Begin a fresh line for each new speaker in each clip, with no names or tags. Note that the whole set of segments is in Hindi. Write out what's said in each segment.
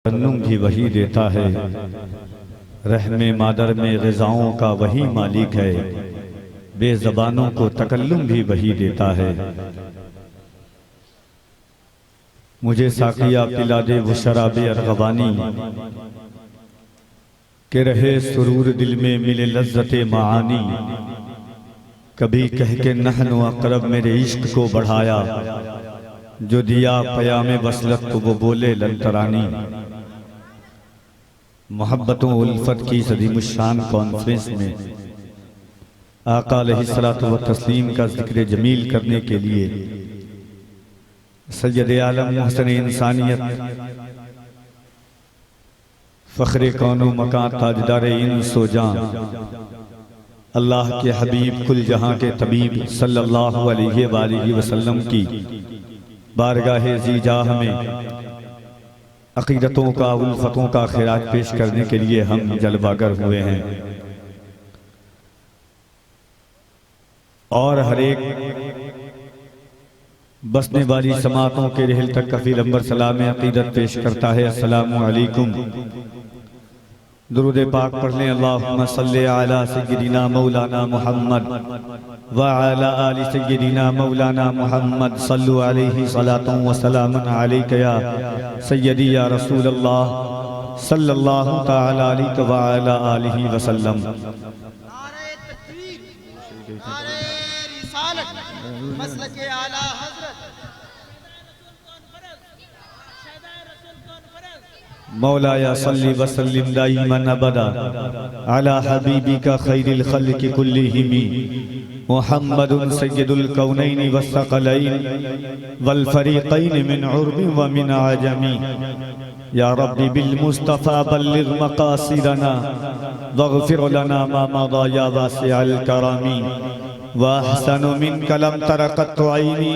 तरन्नुम भी वही देता है, रहमे मादर में ग़िज़ाओं का वही मालिक है, बेज़बानों को तकल्लुम भी वही देता है। मुझे साक़िया पिला दे वो शराबे अरग़वानी, के रहे सुरूर दिल में मिले लज़्ज़ते मानी। कभी कह के नहनु अक़रब मेरे इश्क को बढ़ाया, जो दिया पयामे वसलत को वो बोले लंतरानी। मोहब्बतों उल्फत की सदीमुशान कॉन्फ्रेंस में आका अलैहिस्सलातु व तस्लीम का जिक्र जमील करने के लिए सैयद आलम मुहसन इंसानियत फ़ख्रे कौनो मकां ताजदार इंसो जां अल्लाह के हबीब कुल जहां के तबीब सल्लल्लाहु अलैहि वसल्लम की बारगाह ज़ीजाह में अक़ीदतों का उल्फतों का खिराज पेश करने के लिए हम जलवागर हुए हैं। और हर एक बसने वाली समातों के रहल तक कफ़ील अंबर सलाम अक़ीदत पेश करता है। अस्सलामु अलैकुम। दुरूद पाक पढ़ लें। अल्लाहुम्मा सल्ली अला सय्यिदिना मौलाना मुहम्मद व अला आलि सय्यिदिना मौलाना मुहम्मद सल्लु अलैहि सलातुन व सलामुन अलैका या सय्यदी या रसूल अल्लाह सल्लल्लाहु तआला अलैहि व अला आलिहि वसल्लम।
नारे तकबीर, नारे रिसालत, मसलके आला हज़रत,
मौलाया सल्ली व सल्लिम दाइमन अबदा अला हबीबिका खैरिल खल्क़ि कुल्लिहिम मुहम्मदुन सय्यदुल कौनैनि वस्सक़लैन वल फ़रीक़ैन मिन उर्बि व मिन अजमी। या रब्बी बिल मुस्तफ़ा बल्लिग़ मक़ासिदना वग़फ़िर लना मा मदा या वासिअल करमी। व अहसनु मिनका लम तर क़त्तु ऐनी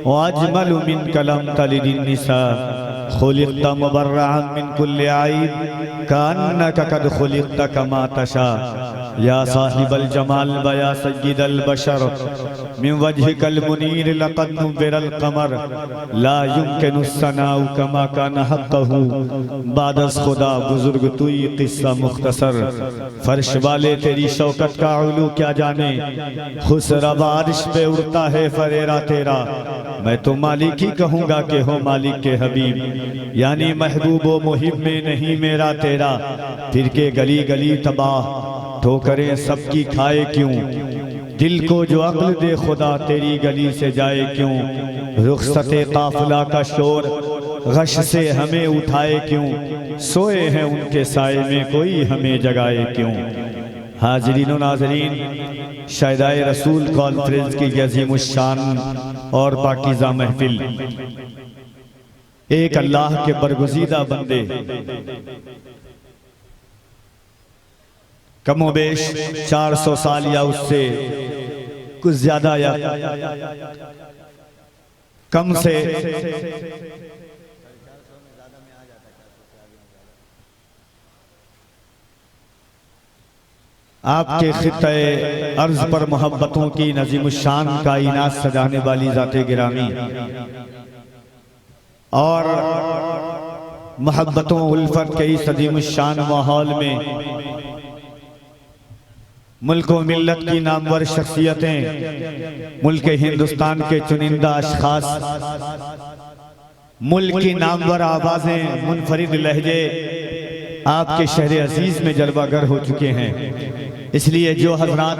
व अजमलु मिनका लम तलिदिन निसा। खुलिक़्त मुबर्रअन मिन कुल्लि ऐब कअन्नका क़द खुलिक़्त कमा तशा। या साहिबल जमाल व या सय्यिदल बशर मिन वजहिकल मुनीर लक़द नुव्विरल क़मर ला युमकिनु सनाउ कमा कान हक़्क़हु बादस खुदा। बुजुर्ग तुई क़िस्सा मुख्तसर, फर्श वाले तेरी शौकत का उलू क्या जाने। खुसरवा अर्श पे उड़ता है फरेरा तेरा, मैं तो मालिक ही कहूँगा कि हो मालिक के हबीब, यानी महबूब व मुहिब में नहीं मेरा तेरा। फिर के गली गली तबाह ठोकरें सबकी खाए क्यों, दिल को जो अक्ल दे खुदा तेरी गली से जाए क्यों। रुखसते काफिला का शोर गश से हमें उठाए क्यों, सोए हैं उनके साए में कोई हमें जगाए क्यों। हाज़रीन व नाज़रीन, शायदाए रसूल कॉन्फ्रेंस की अज़ीमुश्शान और पाकीज़ा महफिल, एक अल्लाह के बरगुज़ीदा बंदे कमोबेश 400 साल या उससे कुछ ज्यादा या कम से आपके खित्ते अर्ज पर मोहब्बतों की नज़ीमुश्शान कायनात सजाने वाली ज़ाते गिरामी और मोहब्बतों उल्फत के इस अज़ीमुश्शान माहौल में मुल्क व मिल्लत की नामवर शख्सियतें, मुल्क हिंदुस्तान के चुनिंदा अशखास, मुल्क की नामवर आवाज़ें, मुनफरिद लहजे आपके शहर अजीज में जलवागर हो चुके हैं। इसलिए जो हजरात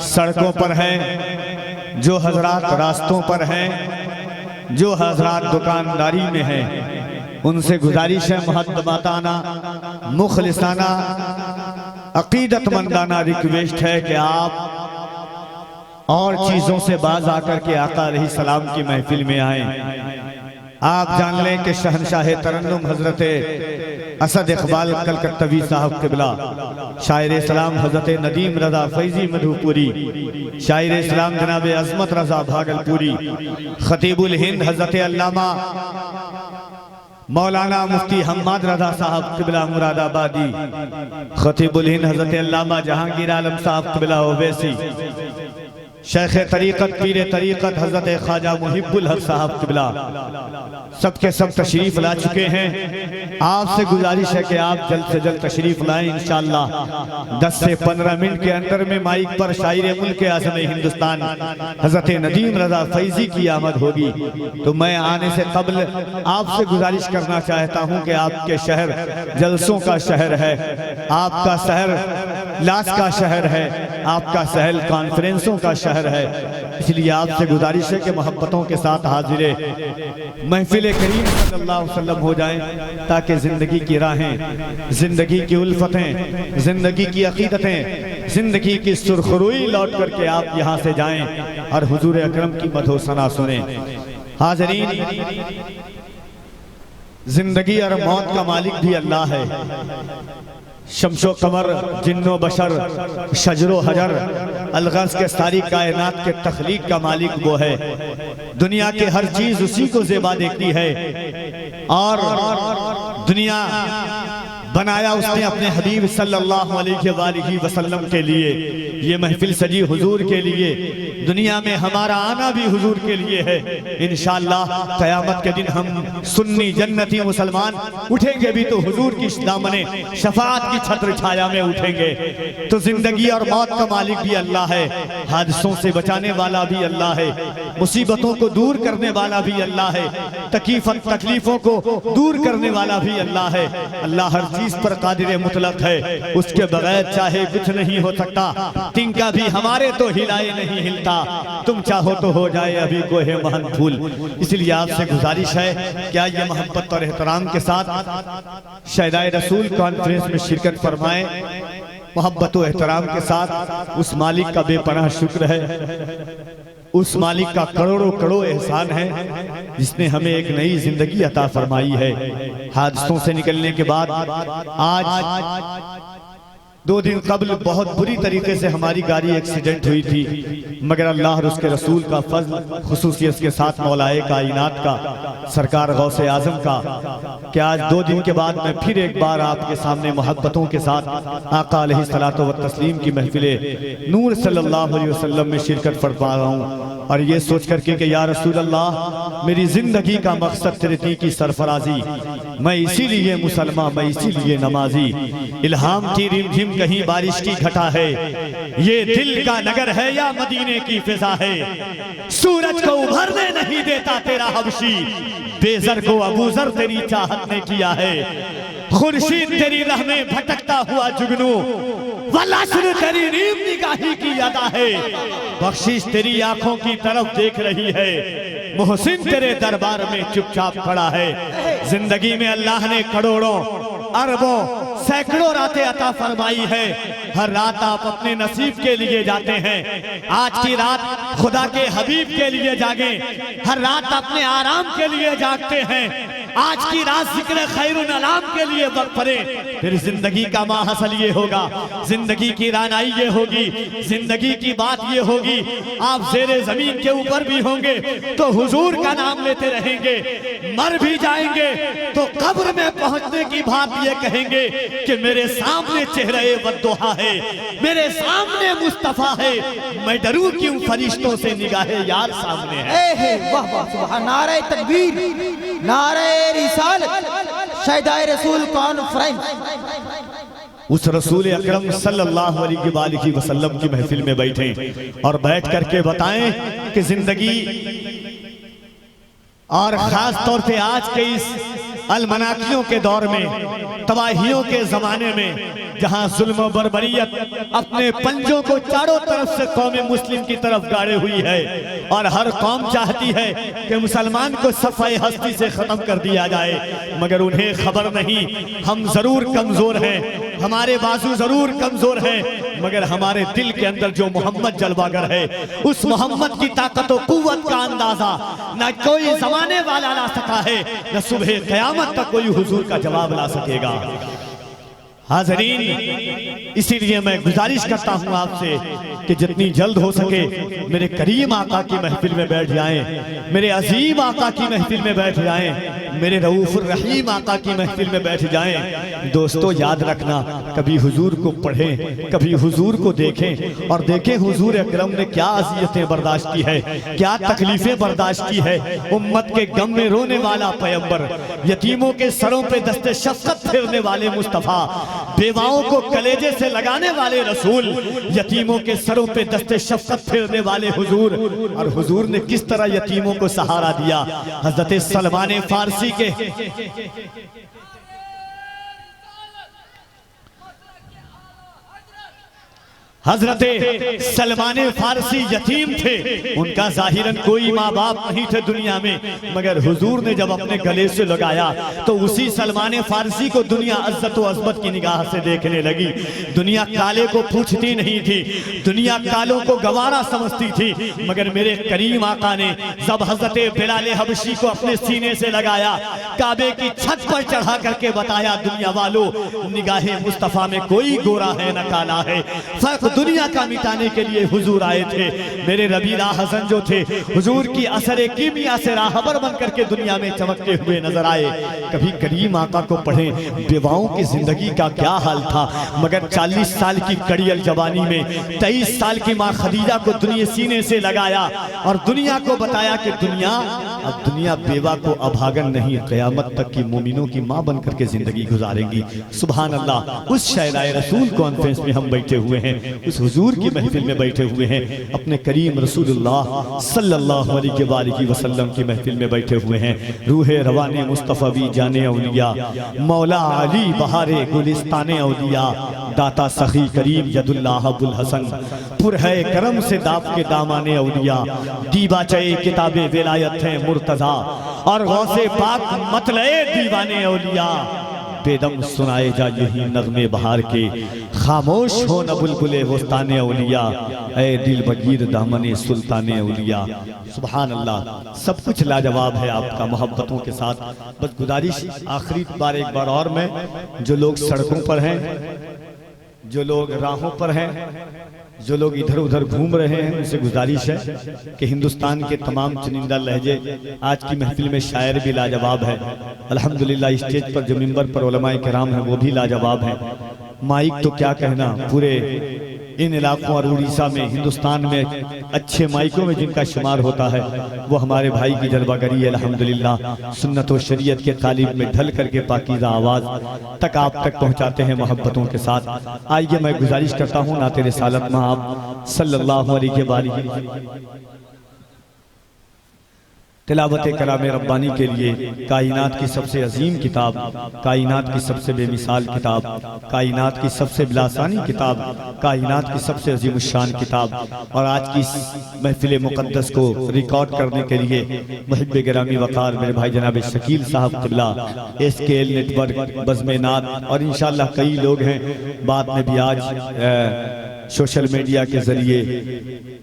सड़कों पर हैं, जो हजरात रास्तों पर हैं, जो हजरात दुकानदारी में हैं, उनसे गुजारिश है, मुहद्दमाताना मुखलिसाना अकीदतमंदाना रिक्वेस्ट है कि आप और चीजों से बाज आकर के आका अलैहिस्सलाम की महफिल में आए। आप जान लें कि शहनशाह तरन्नुम हजरत असद इकबाल कलकत्तवी साहब क़िबला, शायर इस्लाम हजरत नदीम रजा फैजी मधुपुरी, शायर इस्लाम जनाब अजमत रजा भागलपुरी, खतीबुल हिंद हजरत अल्लामा मौलाना मुफ्ती हम्माद रजा साहब क़िबला मुरादाबादी, खतीबुल हिंद हजरत अल्लामा जहांगीर आलम साहब क़िबला ओवैसी, शेख तरीक़त पीर तरीक़त हज़रत ख्वाजा मुहिब्बुल हक साहब क़िबला सबके सब तशरीफ़ ला चुके हैं। आपसे गुजारिश है कि आप जल्द से जल्द तशरीफ़ लाएं। इंशाअल्लाह 10 से 15 मिनट के अंदर में माइक पर शायर मुल्क आज़म हिंदुस्तान हज़रत नदीम रज़ा फैज़ी की आमद होगी। तो मैं आने से कबल आपसे गुजारिश करना चाहता हूँ कि आपके शहर जलसों का शहर है, आपका शहर लाश का शहर है, आपका शहर कॉन्फ्रेंसों का शहर है। इसलिए आपसे गुजारिश है कि मोहब्बतों के साथ हाजिर महफिल करीम सल्लल्लाहु अलैहि वसल्लम हो जाएं, ताकि ज़िंदगी की राहें, ज़िंदगी की उल्फतें, ज़िंदगी की अकीदतें, ज़िंदगी की सुरखरुई लौट करके आप यहाँ से जाएं और हुजूर अकरम की मदहो सना सुने। हाज़रीन, ज़िंदगी और मौत का मालिक भी अल्लाह है। शम्सो कमर, जिन्नो बशर, शजरो हजर, अलगज़ के सारी कायनात के तख्लीक का मालिक वो है। दुनिया के हर चीज उसी को ज़ेबा देखती है और दुनिया बनाया उसने अपने हबीब सल्लल्लाहु अलैहि वसल्लम के लिए। ये महफिल सजी हुजूर के लिए, दुनिया में हमारा आना भी हुजूर के लिए है। इंशाअल्लाह क़यामत के दिन हम सुन्नी जन्नती मुसलमान उठेंगे भी तो हुजूर की दामने शफाअत की छत्र छाया में उठेंगे। तो जिंदगी और मौत का मालिक भी अल्लाह है, हादसों से बचाने वाला भी अल्लाह है, मुसीबतों को दूर करने वाला भी अल्लाह है, तकलीफों को दूर करने वाला भी अल्लाह है। अल्लाह हर चीज पर कादिर मुतलक है, उसके बगैर चाहे कुछ नहीं हो सकता। तिनका भी हमारे तो हिलाए नहीं हिलता, तुम चाहो तो हो जाए अभी कोहे महन फूल। इसलिए आपसे गुजारिश है, क्या ये मोहब्बत और एहतराम के साथ शहदाए रसूल कॉन्फ्रेंस में शिरकत फरमाएं। मोहब्बत और एहतराम के साथ उस मालिक का बेपनाह शुक्र है, उस मालिक का करोड़ों करोड़ एहसान है जिसने हमें एक नई जिंदगी अता फरमाई है। हादसों से निकलने के बाद आज 2 दिन कबल बहुत बुरी तरीके से हमारी गाड़ी एक्सीडेंट हुई थी, मगर अल्लाह और उसके रसूल का फजल, खुसूसियत के साथ मौलाए कायनात का, सरकार गौसे आजम का, कि आज 2 दिन के बाद मैं फिर एक बार आपके सामने मोहब्बतों के साथ आका अलैहिस्सलातु व तस्लीम की महफिले नूर सल्लल्लाहु अलैहि वसल्लम में शिरकत फरमा रहा हूँ। और ये सोच करके कि या रसूल अल्लाह, मेरी जिंदगी का मकसद तेरे दी की सरफराजी, मैं इसीलिए मुसलमान, मैं इसीलिए नमाजी। इल्हाम की रिमझिम कहीं बारिश की घटा है, ये दिल का नगर है या मदीने की फिजा है। सूरज को उभरने नहीं देता तेरा हबशी, बेजर को अबूजर तेरी चाहत ने किया है। खुर्शीद तेरी राह में भटकता हुआ जुगनू, वलअस्र तेरी नीम निगाही की अदा है। बख्शिश तेरी आंखों की तरफ देख रही है, मोहसिन तेरे दरबार में चुपचाप खड़ा है। जिंदगी में अल्लाह ने करोड़ों अरबों सैकड़ों रातें अता फरमाई है। हर रात आप अपने नसीब के लिए जाते हैं। आज की रात खुदा के हबीब के लिए जागे, हर रात अपने आराम के लिए जागते हैं। आज की रात जिक्र खैरुन अलाम के लिए वक्त पड़े, फिर जिंदगी का माहसल ये होगा, जिंदगी की रानाई ये होगी, जिंदगी की बात ये होगी। आप जेरे जमीन के ऊपर भी होंगे तो हुजूर का नाम लेते रहेंगे, मर भी जाएंगे तो कब्र में पहुंचने की बात ये कहेंगे कि मेरे सामने चेहरे वद्दुहा है, मेरे सामने मुस्तफा है, मैं डरूं क्यों फरिश्तों से निगाहे यार सामने है।
वाह वाह सुभान, नारे तकबीर, नारे रिसालत, शहदाए रसूल कॉन्फ्रेंस।
उस रसूल अकरम सल्लल्लाहु अलैहि वसल्लम की महफिल में बैठे और बैठ करके बताएं कि जिंदगी और खास तौर पे आज के इस अलमनाकियों के दौर में, तबाहियों के जमाने में, जहां जुल्म बर्बरियत अपने पंजों को चारों तरफ से कौम मुस्लिम की तरफ गाड़े हुई है और हर कौम चाहती है कि मुसलमान को सफाई हस्ती से खत्म कर दिया जाए, मगर उन्हें खबर नहीं हम जरूर कमजोर हैं, हमारे बाजू जरूर कमजोर हैं, मगर हमारे दिल के अंदर जो मोहम्मद जलवागर है, उस मोहम्मद की ताकत और कुव्वत का अंदाजा न कोई जमाने वाला ला सका है, न सुबह क़यामत तक कोई हुजूर का जवाब ला सकेगा। हाज़रीन, इसीलिए मैं गुजारिश करता हूं आपसे कि जितनी जल्द हो सके मेरे करीम आका की महफिल में बैठ जाएं, मेरे अजीम आका की महफिल में बैठ जाएं, मेरे रऊफुर रहीम आका की महफिल में बैठ जाएं। दोस्तों याद रखना, कभी हुजूर को पढ़ें, कभी हुजूर को देखें और देखें हुजूर अकरम ने क्या अज़ियतें बर्दाश्त की है, क्या तकलीफें बर्दाश्त की है। उम्मत के गम में रोने वाला पैगंबर, यतीमों के सरों पे दस्ते शफ़क़त फेरने वाले मुस्तफ़ा, बेवाओं को कलेजे से लगाने वाले रसूल, यतीमों के सरों पे दस्ते शफ़क़त फेरने वाले हुजूर। और हुजूर ने किस तरह यतीमों को सहारा दिया। हज़रत सलमान फारसी के हजरत सलमान फारसी यतीम थे, उनका जाहिरन कोई माँ बाप नहीं थे दुनिया में, मगर हुजूर ने जब अपने गले से लगाया तो उसी सलमान फारसी को दुनिया इज्जत व अज़मत की निगाह से देखने लगी। दुनिया काले को पूछती नहीं थी, दुनिया कालों को गवारा समझती थी, मगर मेरे करीम आका ने जब हजरत बिलाल हबशी को अपने सीने से लगाया, काबे की छत पर चढ़ा करके बताया, दुनिया वालों निगाहे मुस्तफ़ा में कोई गोरा है न काला है, फर्क दुनिया का मिटाने के लिए हुजूर आए थे। मेरे रबीला हसन जो थे हुजूर की असर कीमिया से राहबर बन करके दुनिया में चमकते हुए नजर आए। कभी करीम आका को पढ़ें, बेवाओं की जिंदगी का क्या हाल था, मगर 40 साल की कड़ियल जवानी में 23 साल की माँ खदीजा को दुनिया सीने से लगाया और दुनिया को बताया कि दुनिया अब दुनिया बेवा को अभागन नहीं, क़यामत तक की मोमिनों की माँ बन करके जिंदगी गुजारेंगी। सुभान अल्लाह। उस शायराए रसूल कॉन्फ्रेंस में हम बैठे हुए हैं, उस हुजूर की महफिल में बैठे हुए हैं, अपने करीम रसूलुल्लाह सल्लल्लाहु अलैहि वसल्लम की महफिल में बैठे हुए हैं। रूहे रवाने मुस्तफ़वी जाने औलिया, मौला अली बहारे गुलिस्ताने औलिया, दाता सखी करीम यदुल्लाह अबुल हसन, पुर है करम से दाब के दामाने औलिया, दीबाचे किताबे विलायत है मुर्तज़ा और गौसे पाक मतलए दीवाने औलिया। बेदम सुनाए जा यही नग़्मे बहार के, खामोश हो न बुलबुले वस्ताने औलिया, ऐ दिल बगीर दामने सुल्ताने औलिया। सुभान अल्लाह। सब कुछ लाजवाब है आपका मोहब्बतों के साथ। बस गुजारिश आखिरी बार एक बार और मैं, जो लोग सड़कों पर हैं, जो लोग राहों पर हैं, जो लोग इधर उधर घूम रहे हैं, उनसे गुजारिश है कि हिंदुस्तान के तमाम चुनिंदा लहजे, आज की महफिल में शायर भी लाजवाब है अल्हम्दुलिल्लाह, स्टेज पर जो मिंबर पर उलमाए किराम हैं वो भी लाजवाब हैं। माइक तो क्या कहना, पूरे इन इलाकों और उड़ीसा में, हिंदुस्तान में अच्छे माइकों में जिनका शुमार होता है वो हमारे भाई की जलवागरी है अल्हम्दुलिल्लाह। सुन्नत व शरीयत के तालीब में ढल करके पाकीज़ा आवाज़ तक आप तक पहुँचाते हैं मोहब्बतों के साथ। आइए मैं गुजारिश करता हूँ नाते रिसालत में आप सल्लल्लाहु अलैहि वसल्लम तिलावत कलाम रब्बानी के लिए, कायनात की सबसे अजीम किताब, कायनात की सबसे बेमिसाल किताब, कायनात की सबसे बिलासानी किताब, कायनात की सबसे अजीम शान किताब, और आज की महफिल मुक़द्दस को रिकॉर्ड करने के लिए मुहिब्बे गिरामी वक़ार मेरे भाई जनाब शकील साहब क़िबला, SKL नेटवर्क, बज़्म नात और इंशाअल्लाह कई लोग हैं, बाद में भी आज सोशल मीडिया के ज़रिए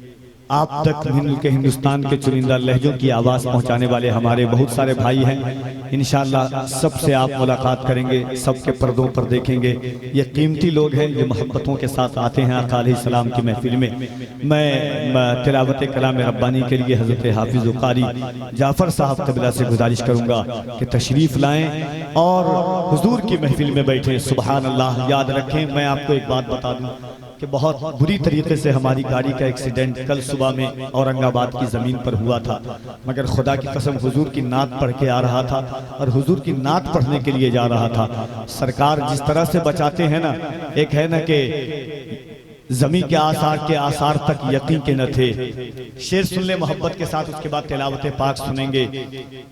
आप तक के हिंदुस्तान के चुनिंदा लहजों की आवाज़ पहुंचाने वाले हमारे बहुत सारे भाई हैं। इंशाअल्लाह सबसे आप मुलाकात करेंगे, सबके पर्दों पर देखेंगे। ये कीमती लोग हैं, ये मोहब्बतों के साथ आते हैं आका अलैहिस्सलाम की महफिल में। मैं तिलावत कलाम रब्बानी के लिए हज़रत हाफिज़ कारी जाफ़र साहब क़िबला से गुजारिश करूँगा कि तशरीफ़ लाएँ और हुजूर की महफिल में बैठें। सुबहान अल्लाह। याद रखें, मैं आपको एक बात बता दूँ कि बहुत बुरी तरीके से हमारी गाड़ी का एक्सीडेंट कल सुबह में औरंगाबाद की ज़मीन पर हुआ था, मगर खुदा की कसम हुजूर की नात पढ़ के आ रहा था और हुजूर की नात पढ़ने के लिए जा रहा था। सरकार जिस तरह से बचाते हैं ना, एक है ना कि ज़मीं के आसार तक यकीन के न थे। शेर सुन ले मोहब्बत के साथ, उसके बाद तिलावत पाक सुनेंगे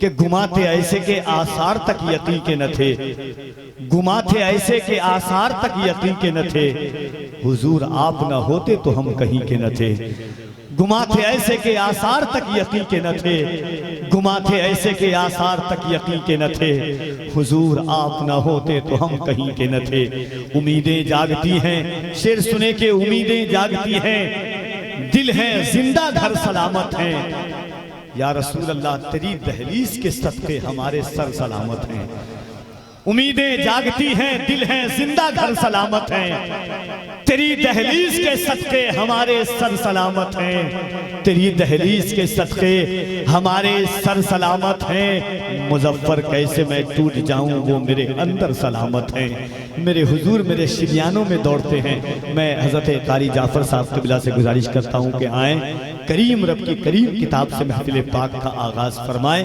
कि गुमाते ऐसे के आसार तक यकीन के न थे, गुमाते ऐसे के आसार तक यकीन के न थे, हुजूर आप न होते तो हम कहीं के न थे। गुमाते ऐसे के आसार तक यकीन के न थे, गुमाते ऐसे के आसार तक यकीन के न थे, हुजूर आप न होते तो हम कहीं के न थे। उम्मीदें जागती हैं, शेर सुने के उम्मीदें जागती हैं, दिल हैं जिंदा घर सलामत हैं, या रसूल अल्लाह तेरी दहलीज के सदके हमारे सर सलामत हैं। उम्मीदें जागती हैं, दिल हैं जिंदा, घर सलामत हैं। तेरी दहलीज के सदके हमारे सर सलामत हैं, तेरी दहलीज के सदके हमारे सर सलामत हैं। मुजफ्फर कैसे मैं टूट जाऊं, वो मेरे अंदर सलामत हैं। मेरे हुजूर मेरे शिबियानों में दौड़ते हैं। मैं हजरत कारी जाफर साहब क़िबला से गुजारिश करता हूं कि आएँ, करीम रब की करीम किताब से महफिल पाक का आगाज फरमाएं।